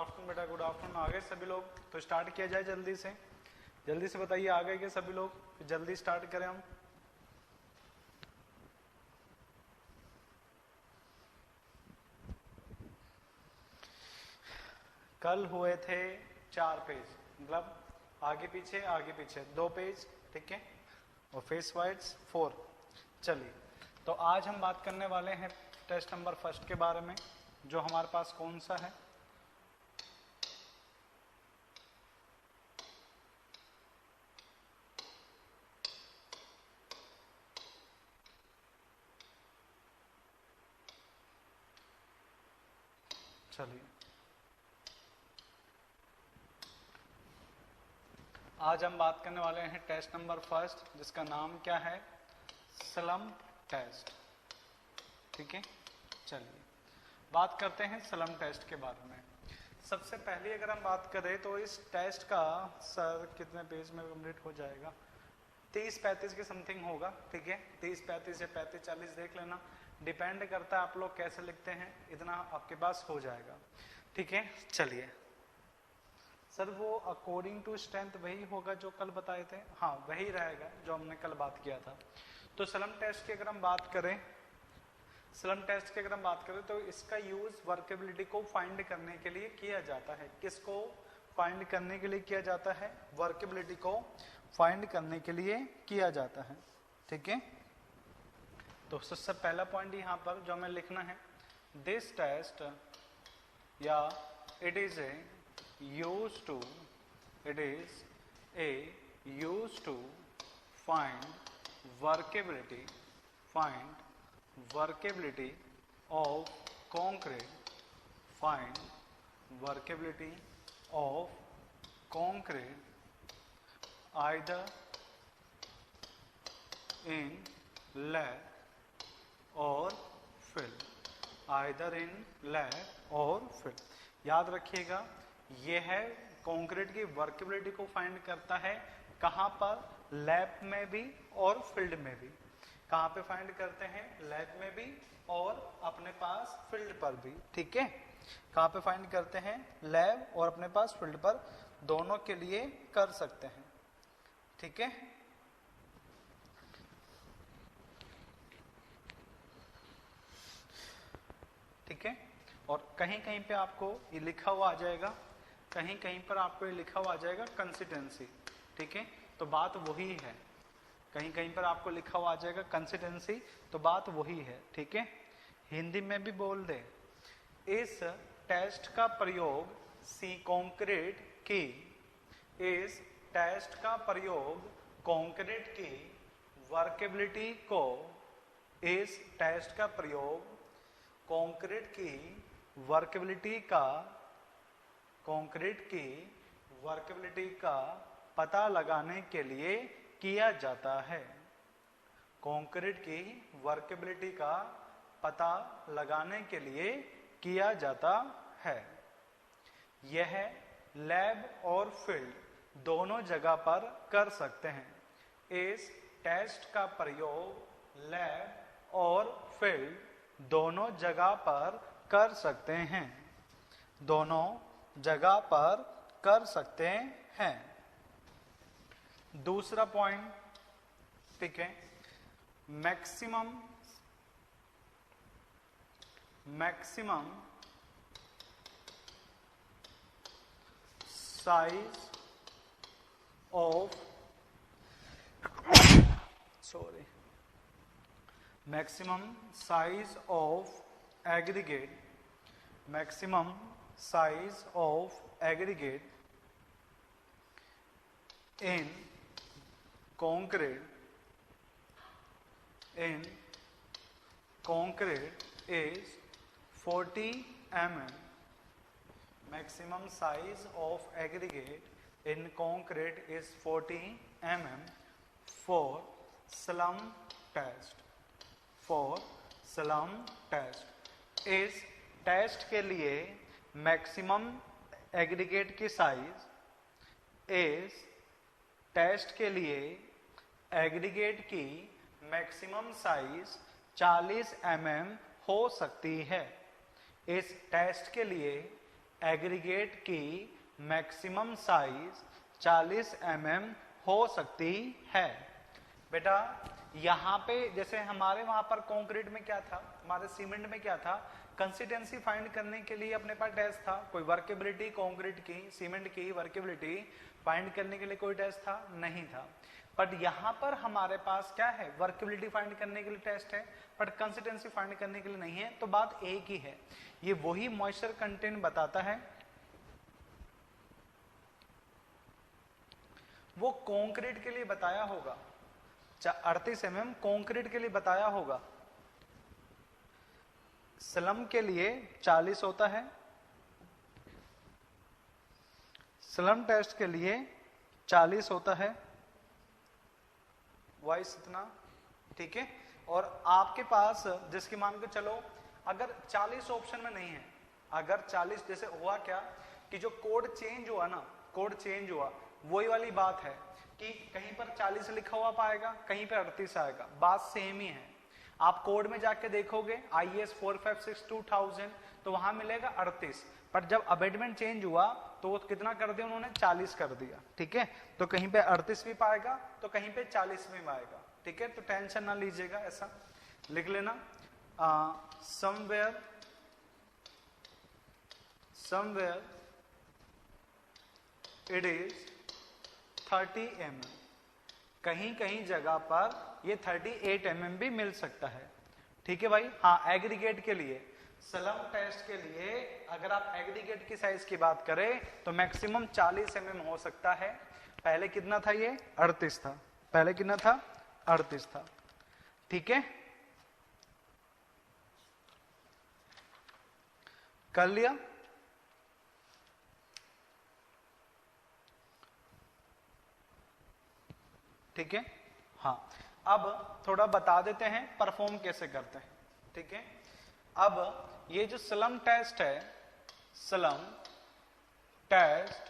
Afternoon बेटा, good afternoon. आ गए सभी लोग? तो स्टार्ट किया जाए जल्दी से बताइए, आ गए क्या सभी लोग? जल्दी स्टार्ट करें हम। कल हुए थे 4 पेज, मतलब आगे पीछे 2 पेज, ठीक है, और फेस वाइड्स 4। चलिए, तो आज हम बात करने वाले हैं टेस्ट नंबर फर्स्ट के बारे में, जो हमारे पास कौन सा है, चलिए आज हम बात करने वाले हैं टेस्ट नंबर फर्स्ट, जिसका नाम क्या है, स्लम टेस्ट, ठीक है। चलिए बात करते हैं स्लम टेस्ट के बारे में। सबसे पहले अगर हम बात करें तो इस टेस्ट का सर कितने पेज में कंप्लीट हो जाएगा, 30-35 के समथिंग होगा, ठीक है। 30-35 या 35-40 देख लेना, डिपेंड करता है आप लोग कैसे लिखते हैं, इतना आपके पास हो जाएगा, ठीक है। चलिए सर, वो अकॉर्डिंग टू स्ट्रेंथ वही होगा जो कल बताए थे? हाँ, वही रहेगा जो हमने कल बात किया था। तो स्लम टेस्ट की अगर हम बात करें, तो इसका यूज वर्केबिलिटी को फाइंड करने के लिए किया जाता है। किसको फाइंड करने के लिए किया जाता है? वर्केबिलिटी को फाइंड करने के लिए किया जाता है, ठीक है। तो सबसे पहला पॉइंट यहाँ पर जो हमें लिखना है, दिस टेस्ट या it is used to find workability of concrete, either in lag or fill, याद रखिएगा, यह है कंक्रीट की वर्केबिलिटी को फाइंड करता है। कहां पर? लैब में भी और फील्ड में भी। कहां पे फाइंड करते हैं? लैब में भी और अपने पास फील्ड पर भी, ठीक है। कहां पे फाइंड करते हैं? लैब और अपने पास फील्ड पर, दोनों के लिए कर सकते हैं, ठीक है। ठीक है, और कहीं कहीं पे आपको ये लिखा हुआ आ जाएगा, कहीं पर आपको ये लिखा हुआ आ जाएगा कंसिस्टेंसी, ठीक है। तो बात वही है, कहीं पर आपको लिखा हुआ आ जाएगा कंसिस्टेंसी, तो बात वही है, ठीक है। हिंदी में भी बोल दे, इस टेस्ट का प्रयोग कंक्रीट की वर्केबिलिटी का पता लगाने के लिए किया जाता है। कंक्रीट की वर्केबिलिटी का पता लगाने के लिए किया जाता है। यह लैब और फील्ड दोनों जगह पर कर सकते हैं। इस टेस्ट का प्रयोग लैब और फील्ड दोनों जगह पर कर सकते हैं, दूसरा पॉइंट, ठीक है, maximum size of aggregate in concrete is 40 mm. Maximum size of aggregate in concrete is 40 mm for slum test. इस टेस्ट के लिए मैक्सिमम एग्रीगेट की साइज, इस टेस्ट के लिए एग्रीगेट की मैक्सिमम साइज 40 mm हो सकती है। इस टेस्ट के लिए एग्रीगेट की मैक्सिमम साइज 40 mm हो सकती है। बेटा यहाँ पे जैसे हमारे वहां पर कंक्रीट में क्या था, हमारे सीमेंट में क्या था, कंसिस्टेंसी फाइंड करने के लिए अपने पास टेस्ट था, कोई वर्केबिलिटी कंक्रीट की सीमेंट की वर्केबिलिटी फाइंड करने के लिए कोई टेस्ट था नहीं था। बट यहाँ पर हमारे पास क्या है, वर्केबिलिटी फाइंड करने के लिए टेस्ट है, बट कंसिस्टेंसी फाइंड करने के लिए नहीं है। तो बात एक ही है, ये वही मॉइस्चर कंटेंट बताता है, वो कंक्रीट के लिए बताया होगा 38 mm कंक्रीट के लिए बताया होगा, स्लम के लिए 40 होता है, स्लम टेस्ट के लिए 40 होता है, वाइस इतना, ठीक है। और आपके पास जिसकी मान के चलो अगर 40 ऑप्शन में नहीं है, अगर 40 जैसे हुआ क्या कि जो कोड चेंज हुआ ना, कोड चेंज हुआ, वही वाली बात है कि कहीं पर 40 लिखा हुआ पाएगा, कहीं पर 38 आएगा, बात सेम ही है। आप कोड में जाके देखोगे IS 456 2000 तो वहां मिलेगा 38, पर जब अमेंडमेंट चेंज हुआ तो वो कितना कर दिया उन्होंने, 40 कर दिया, ठीक है। तो कहीं पे 38 भी पाएगा तो कहीं पे 40 भी पाएगा, ठीक है। तो टेंशन ना लीजिएगा, ऐसा लिख लेना समवेयर इट इज 30 mm, कहीं कहीं जगह पर ये 38 mm भी मिल सकता है, ठीक है भाई। हाँ, एग्रीगेट के लिए, स्लम टेस्ट के लिए अगर आप एग्रीगेट की साइज की बात करें तो मैक्सिमम 40 mm हो सकता है। पहले कितना था, ये 38 था, पहले कितना था, 38 था, ठीक है। कर लिया, ठीक है। हाँ, अब थोड़ा बता देते हैं परफॉर्म कैसे करते हैं, ठीक है। अब ये जो स्लम टेस्ट है, स्लम टेस्ट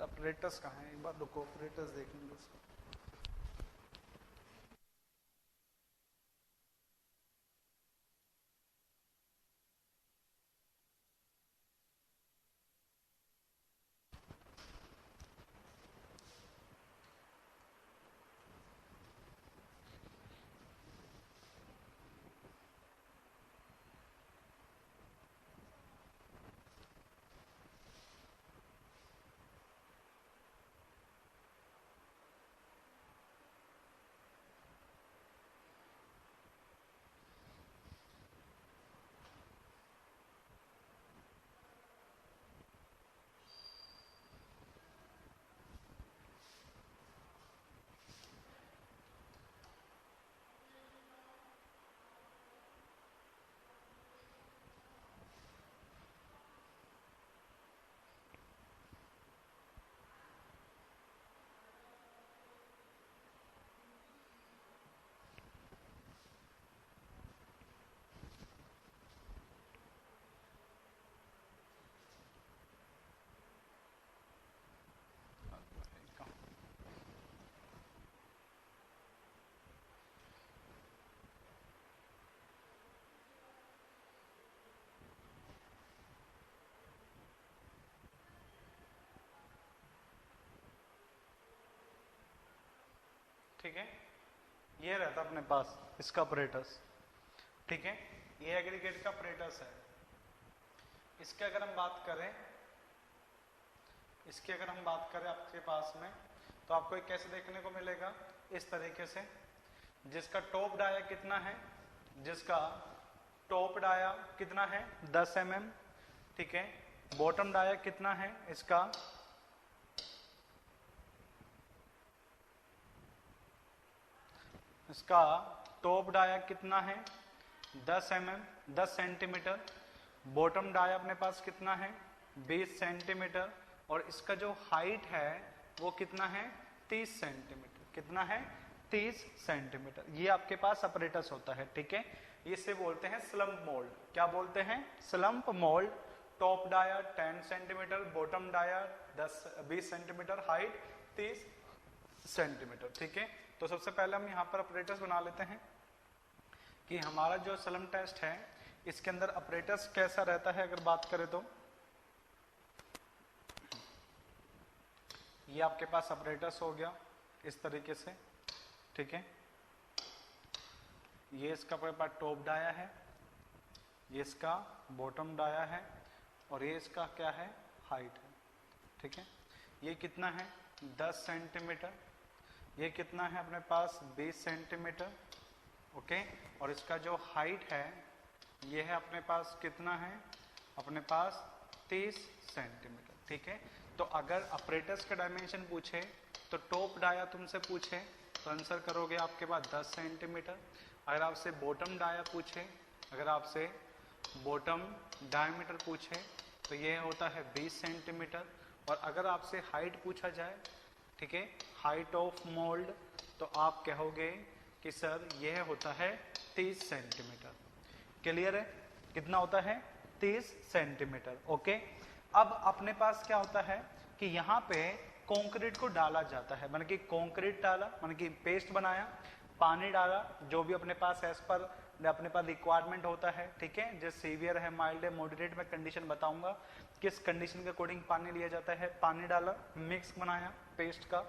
ऑपरेटर्स कहाँ है, एक बार रुको, ऑपरेटर्स देख लेंगे उसको। ठीक है, ये रहता अपने पास इसका ऑपरेटर्स, ठीक है। ये एग्रीगेट का ऑपरेटर्स है। इसके अगर हम बात करें, इसकी अगर हम बात करें आपके पास में, तो आपको एक कैसे देखने को मिलेगा, इस तरीके से, जिसका टॉप डाया कितना है, जिसका टॉप डाया कितना है 10 mm, ठीक है। बॉटम डाया कितना है इसका, इसका टॉप डाया कितना है 10 mm 10 सेंटीमीटर, बॉटम डाया अपने पास कितना है 20 सेंटीमीटर, और इसका जो हाइट है वो कितना है 30 सेंटीमीटर, कितना है 30 सेंटीमीटर। ये आपके पास अपरेटस होता है, ठीक है। इसे बोलते हैं स्लम्प मोल्ड। क्या बोलते हैं, slump mould. Top dia 10 centimetre, bottom dia 20 centimetre, height 30 centimetre. ठीक है, तो सबसे पहले हम यहाँ पर ऑपरेटर्स बना लेते हैं कि हमारा जो सलम टेस्ट है इसके अंदर ऑपरेटर्स कैसा रहता है। अगर बात करें तो ये आपके पास ऑपरेटर्स हो गया इस तरीके से। ठीक है, ये इसका अपने पास टॉप डाया है, ये इसका बॉटम डाया है और ये इसका क्या है, हाइट है। ठीक है, ये कितना है 10 सेंटीमीटर, ये कितना है अपने पास 20 सेंटीमीटर। ओके, और इसका जो हाइट है ये है अपने पास कितना है, अपने पास 30 सेंटीमीटर। ठीक है, तो अगर ऑपरेटर्स का डायमेंशन पूछे तो टॉप डाया तुमसे पूछे तो आंसर करोगे आपके पास 10 सेंटीमीटर। अगर आपसे बॉटम डाया पूछे, अगर आपसे बॉटम डायमीटर पूछे तो ये होता है 20 सेंटीमीटर। और अगर आपसे हाइट पूछा जाए, ठीक है, हाइट ऑफ मोल्ड, तो आप कहोगे कि सर यह होता है 30 सेंटीमीटर। क्लियर है, कितना होता है 30 सेंटीमीटर। ओके, अब अपने पास क्या होता है कि यहाँ पे कंक्रीट को डाला जाता है, मतलब कि कंक्रीट डाला, मतलब कि पेस्ट बनाया, पानी डाला, जो भी अपने पास एज पर अपने पास रिक्वायरमेंट होता है। ठीक है, जो सीवियर है, माइल्ड है, मॉडरेट में कंडीशन बताऊंगा किस कंडीशन के अकॉर्डिंग पानी लिया जाता है। पानी डाला, मिक्स बनाया पेस्ट का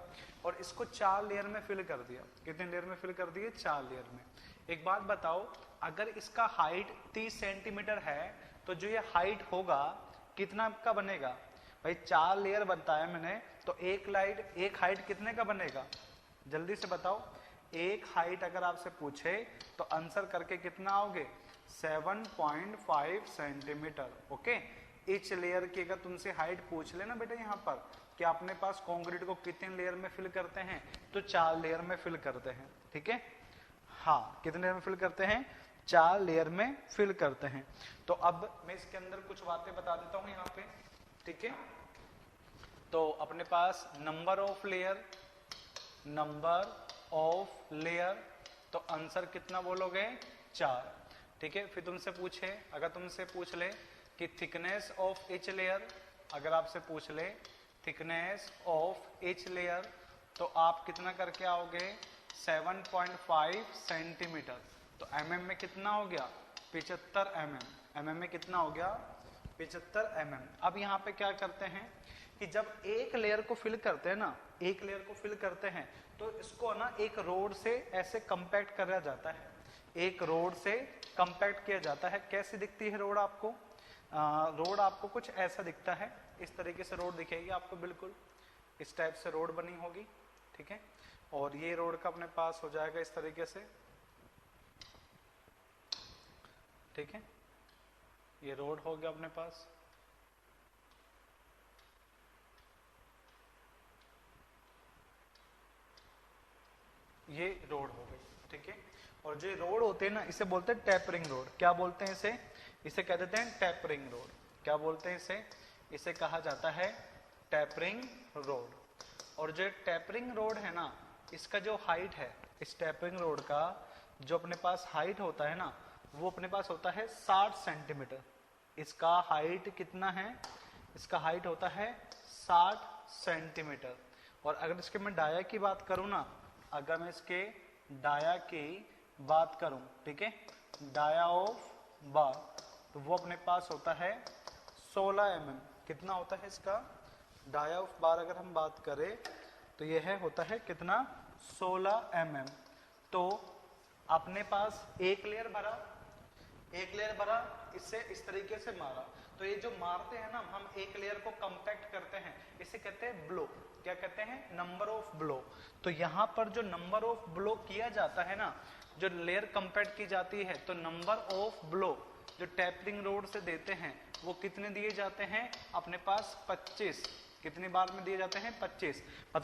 और इसको 4 लेयर में फिल कर दिया। कितने लेयर में फिल कर दिए, 4 लेयर में। एक बात बताओ, अगर इसका हाइट 30 सेंटीमीटर है तो जो ये हाइट होगा कितना का बनेगा भाई, 4 लेयर बनता है मैंने, तो एक हाइट कितने का बनेगा, जल्दी से बताओ। एक हाइट अगर आपसे पूछे तो आंसर करके कितना आओगे, 7.5 सेंटीमीटर। ओके, इच लेयर की अगर तुमसे हाइट पूछ लेना बेटा यहाँ पर कि अपने पास कंक्रीट को कितने लेयर में फिल करते हैं, तो 4 लेयर में फिल करते हैं। ठीक है, हाँ, कितने लेयर में फिल करते हैं, 4 लेयर में फिल करते हैं। तो अब मैं इसके अंदर कुछ बातें बता देता हूँ यहाँ पे। ठीक है, तो अपने पास number of layer, number of layer, तो आंसर कितना बोलोगे, 4। ठीक है, फिर तुमसे पूछे, अगर तुमसे पूछ ले कि थिकनेस ऑफ ईच लेयर, अगर आपसे पूछ ले थिकनेस ऑफ ईच लेयर, तो आप कितना करके आओगे, 7.5 सेंटीमीटर। तो mm में कितना हो गया, 75 mm में कितना हो गया, 75 mm। अब यहाँ पे क्या करते हैं कि जब एक लेयर को फिल करते हैं ना, एक लेयर को फिल करते हैं तो इसको ना एक रोड से ऐसे कंपैक्ट करा जाता है, एक रोड से कंपैक्ट किया जाता है। कैसी दिखती है रोड आपको, रोड आपको कुछ ऐसा दिखता है, इस तरीके से रोड दिखेगी आपको, बिल्कुल इस टाइप से रोड बनी होगी। ठीक है, और ये रोड का अपने पास हो जाएगा इस तरीके से। ठीक है, ये रोड हो गया अपने पास। ये रोड हो गई। ठीक है, और जो रोड होते हैं ना, इसे बोलते हैं टैपरिंग रोड। क्या बोलते हैं इसे, इसे कह देते हैं टैपरिंग रोड। क्या बोलते हैं इसे, इसे कहा जाता है टैपरिंग रोड। और जो टैपरिंग रोड है ना, इसका जो हाइट है, इस टैपरिंग रोड का जो अपने पास हाइट होता है ना, वो अपने पास होता है 60 सेंटीमीटर। इसका हाइट कितना है, इसका हाइट होता है 60 सेंटीमीटर। और अगर इसके मैं डाया की बात करूं ना, अगर मैं इसके डाया की बात करूं, ठीक है, डाया ऑफ बार, तो वो अपने पास होता है 16 mm। कितना होता है इसका डाया ऑफ बार, अगर हम बात करें तो यह है होता है कितना, 16 mm। तो अपने पास एक लेयर भरा, एक लेयर भरा, इससे इस तरीके से मारा, तो ये जो मारते हैं ना हम, एक लेयर को कंपैक्ट करते हैं, इसे कहते हैं ब्लो। क्या कहते हैं, नंबर ऑफ ब्लो। तो यहाँ पर जो नंबर ऑफ ब्लो किया जाता है ना, जो लेयर कंपैक्ट की जाती है, तो नंबर ऑफ ब्लो जो टैपरिंग रोड से देते हैं वो कितने दिए जाते हैं अपने पास, 25। कितनी बार में दिए जाते हैं, 25। मतलब